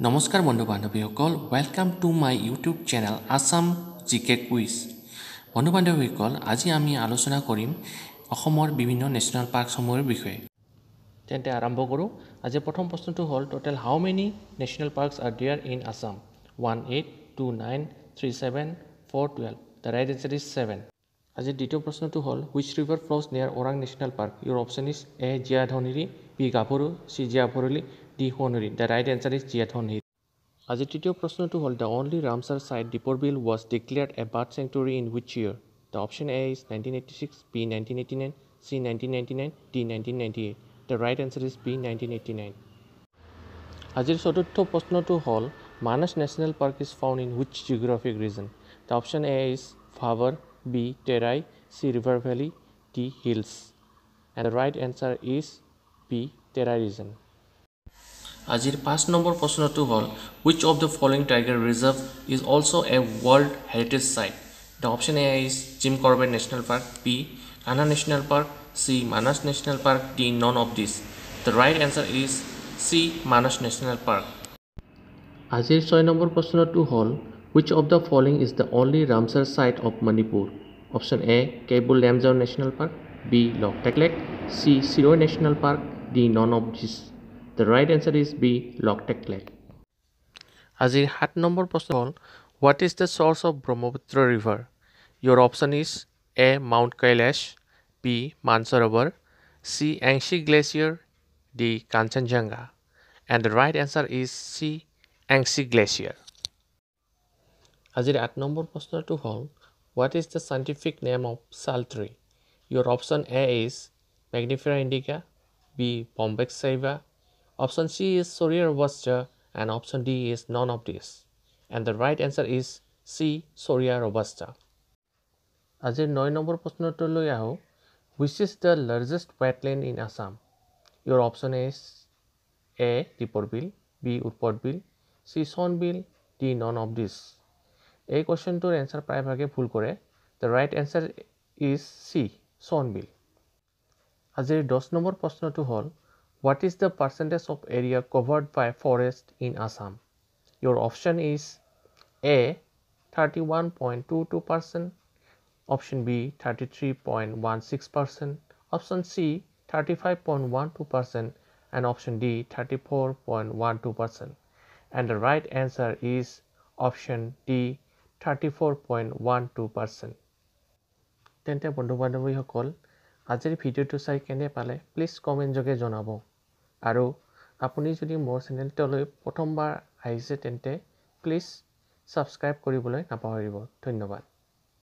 নমস্কাৰ বন্ধু বান্ধৱীসকল, welcome to my YouTube channel Assam GK quiz. বন্ধু বান্ধৱীসকল, আজি আমি আলোচনা কৰিম অসমৰ বিভিন্ন নেশ্যনেল পাৰ্কসমূহৰ বিষয়ে। তেন্তে আৰম্ভ কৰোঁ। আজি প্ৰথম প্ৰশ্নটো হ'ল, total how many national parks are there in Assam? 1, 8, 2, 9, 3, 7, 4, 12. The right answer is 7. আজি দ্বিতীয় প্ৰশ্নটো হ'ল, which river flows near Orang national park? Your option is A Jiadhaneri, B Gabharu, C Jiabharali, D Subansiri. The right answer is Jiadhaneri. আজি তৃতীয় প্ৰশ্নটো হ'ল, the only Ramsar site Deepor Beel was declared a bird sanctuary in which year? The option A is 1986, B 1989, C 1999, D 1998. The right answer is B 1989. আজিৰ চতুৰ্থ প্ৰশ্নটো হ'ল, Manas national park is found in which geographic region? The option A is Bhabar, B Terai, C river valley, D hills. And the right answer is B Terai region. আজিৰ 5 number প্ৰশ্নটো হ'ল, which of the following tiger reserve is also a World Heritage Site? The option A is Jim Corbett National Park, B Kanha National Park, C Manas National Park, D none of these. The right answer is C Manas National Park. আজিৰ 6 number প্ৰশ্নটো হ'ল, which of the following is the only Ramsar site of Manipur? Option A Kebul Lamjau National Park, B Loktak Lake, C Siroy National Park, D none of these. The right answer is B Loktak Lake. আজিৰ 7 number প্ৰশ্ন হ'ল, what is the source of Brahmaputra river? Your option is A Mount Kailash, B Mansarovar, C Angshi Glacier, D Kanchenjunga. And the right answer is C Angshi Glacier. আজিৰ 8 number প্ৰশ্নটো হ'ল, what is the scientific name of sal tree? Your option A is Magnifera indica, B Bombyx sativa, option C is Soria robusta, and option D is none of these. And the right answer is C Soria robusta. আজিৰ 9 number প্ৰশ্নটোলৈ আহোঁ, which is the largest wetland in Assam? Your option is A Dipor Bill, B Urpot Bill, C Son Bill, D none of these. এই কোৱেশ্যনটোৰ answer প্ৰায়ভাগে ভুল কৰে. The right answer is C Son Bill. আজিৰ 10 number প্ৰশ্নটো হ'ল, what is the percentage of area covered by forest in Assam? Your option is A 31.22%, option B 33.16%, option C 35.12%, and option D 34.12%. And the right answer is option D 34.12%. তেন্তে বন্ধু বান্ধৱীসকল, আজিৰ ভিডিঅ'টো চাই কেনে পালে প্লিজ কমেণ্ট যোগে জনাব। আৰু আপুনি যদি মোৰ চেনেলটোলৈ প্ৰথমবাৰ আহিছে তেন্তে প্লিজ ছাবস্ক্ৰাইব কৰিবলৈ নাপাহৰিব। ধন্যবাদ।